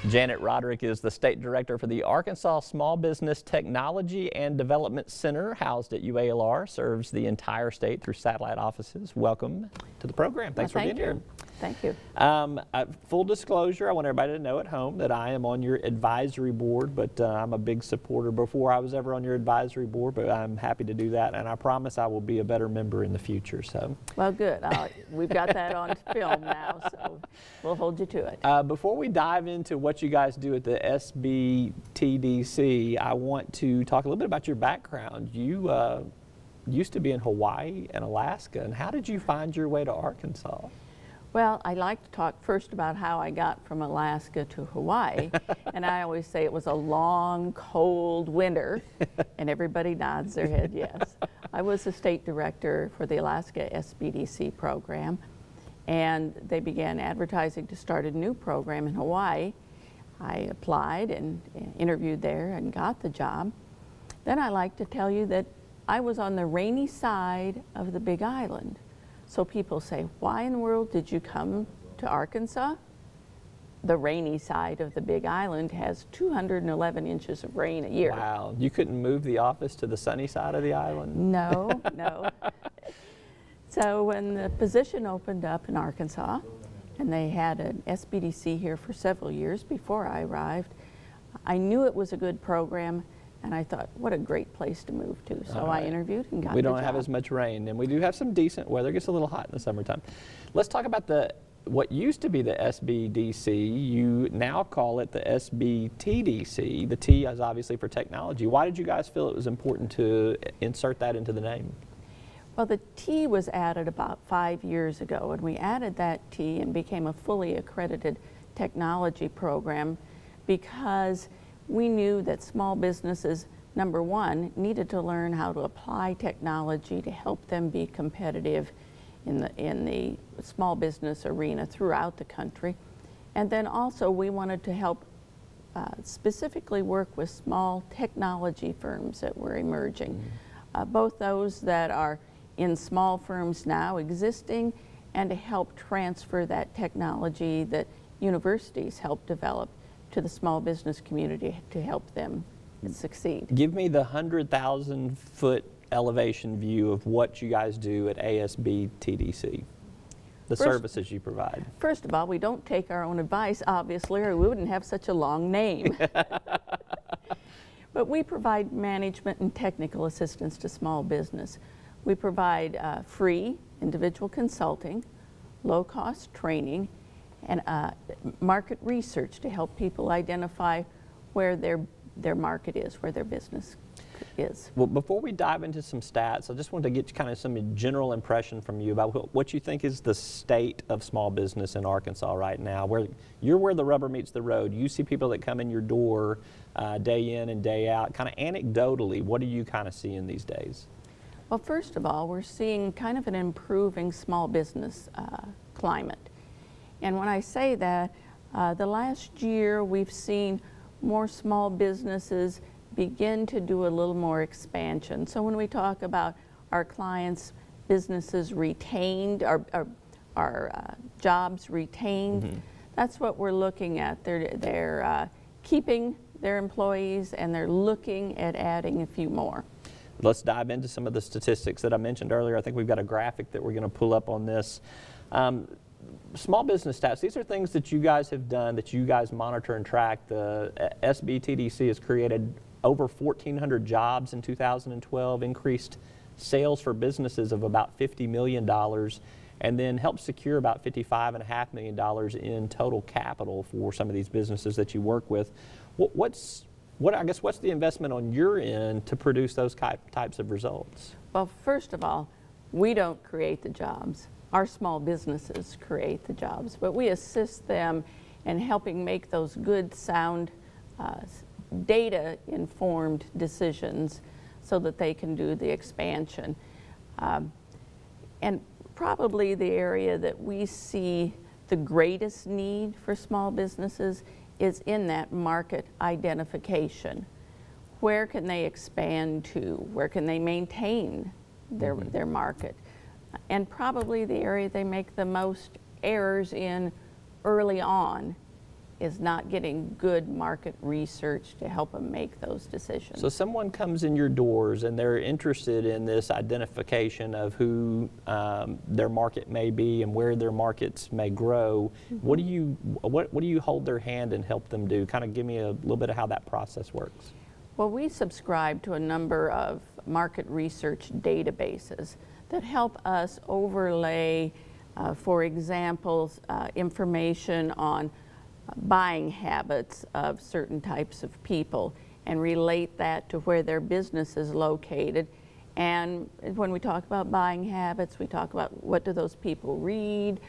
Janet Roderick is the State Director for the Arkansas Small Business Technology and Development Center, housed at UALR, serves the entire state through satellite offices. Welcome to the program. Thanks for being here. Thank you. Full disclosure, I want everybody to know at home that I am on your advisory board, but I'm a big supporter before I was ever on your advisory board, but I'm happy to do that, and I promise I will be a better member in the future. So. Well, good. We've got that on film now, so we'll hold you to it. Before we dive into what you guys do at the ASBTDC, I want to talk a little bit about your background. You used to be in Hawaii and Alaska, and how did you find your way to Arkansas? Well, I like to talk first about how I got from Alaska to Hawaii, and I always say it was a long, cold winter, and everybody nods their head yes. I was the state director for the Alaska ASBTDC program, and they began advertising to start a new program in Hawaii. I applied and interviewed there and got the job. Then I like to tell you that I was on the rainy side of the Big Island. So people say, why in the world did you come to Arkansas? The rainy side of the Big Island has 211 inches of rain a year. Wow, you couldn't move the office to the sunny side of the island? No, no. So when the position opened up in Arkansas, and they had an SBDC here for several years before I arrived, I knew it was a good program, and I thought, what a great place to move to. So I interviewed and got the job. We don't have as much rain, and we do have some decent weather. It gets a little hot in the summertime. Let's talk about what used to be the SBDC. You now call it the ASBTDC. The T is obviously for technology. Why did you guys feel it was important to insert that into the name? Well, the T was added about 5 years ago, and we added that T and became a fully accredited technology program because we knew that small businesses, number one, needed to learn how to apply technology to help them be competitive in the small business arena throughout the country. And then also we wanted to help specifically work with small technology firms that were emerging, both those that are in small firms now existing, and to help transfer that technology that universities help develop to the small business community to help them succeed. Give me the 100,000-foot elevation view of what you guys do at ASBTDC, the services you provide. First of all, we don't take our own advice, obviously, or we wouldn't have such a long name. But we provide management and technical assistance to small business. We provide free individual consulting, low-cost training, and market research to help people identify where their market is, where their business is. Well, before we dive into some stats, I just want to get kind of some general impression from you about what you think is the state of small business in Arkansas right now. You're where the rubber meets the road. You see people that come in your door day in and day out. Kind of anecdotally, what are you kind of seeing these days? Well, first of all, we're seeing kind of an improving small business climate. And when I say that, the last year we've seen more small businesses begin to do a little more expansion. So when we talk about our clients' businesses retained, our jobs retained, that's what we're looking at. They're keeping their employees, and they're looking at adding a few more. Let's dive into some of the statistics that I mentioned earlier. I think we've got a graphic that we're going to pull up on this. Small business stats, these are things that you guys have done, that you guys monitor and track. The ASBTDC has created over 1,400 jobs in 2012, increased sales for businesses of about $50 million, and then helped secure about $55.5 million in total capital for some of these businesses that you work with. What's the investment on your end to produce those types of results? Well, first of all, we don't create the jobs. Our small businesses create the jobs, but we assist them in helping make those good, sound, data-informed decisions so that they can do the expansion. And probably the area that we see the greatest need for small businesses is in that market identification. Where can they expand to? Where can they maintain their market? And probably the area they make the most errors in early on is not getting good market research to help them make those decisions. So someone comes in your doors and they're interested in this identification of who their market may be and where their markets may grow. What do you hold their hand and help them do? Kind of give me a little bit of how that process works. Well, we subscribe to a number of market research databases that help us overlay, for example, information on buying habits of certain types of people and relate that to where their business is located. And when we talk about buying habits, we talk about what do those people read?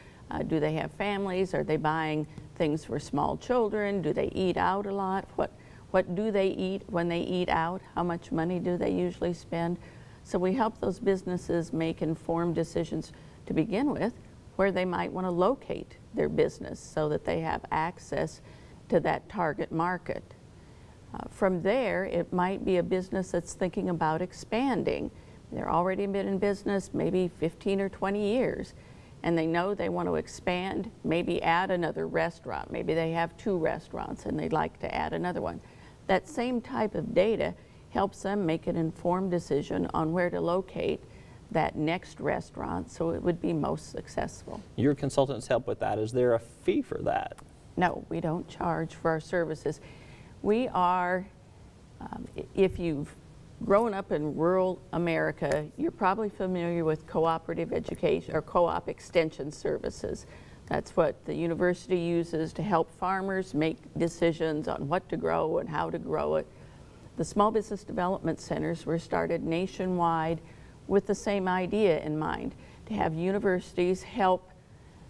Do they have families? Are they buying things for small children? Do they eat out a lot? What do they eat when they eat out? How much money do they usually spend? So we help those businesses make informed decisions to begin with, where they might want to locate their business so that they have access to that target market. From there, it might be a business that's thinking about expanding. They're already been in business maybe 15 or 20 years, and they know they want to expand, maybe add another restaurant. Maybe they have 2 restaurants and they'd like to add another one. That same type of data helps them make an informed decision on where to locate that next restaurant so it would be most successful. Your consultants help with that. Is there a fee for that? No, we don't charge for our services. We are, if you've grown up in rural America, you're probably familiar with cooperative education or co-op extension services. That's what the university uses to help farmers make decisions on what to grow and how to grow it. The small business development centers were started nationwide with the same idea in mind, to have universities help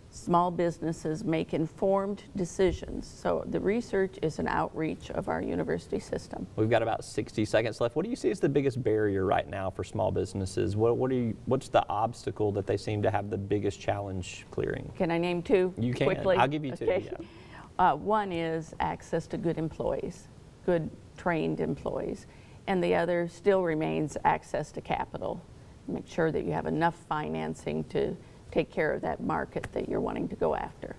small businesses make informed decisions. So the research is an outreach of our university system. We've got about 60 seconds left. What do you see as the biggest barrier right now for small businesses? What's the obstacle that they seem to have the biggest challenge clearing? Can I name 2 You can. quickly? I'll give you 2. Okay. Yeah. One is access to good employees, good trained employees. And the other still remains access to capital. Make sure that you have enough financing to take care of that market that you're wanting to go after.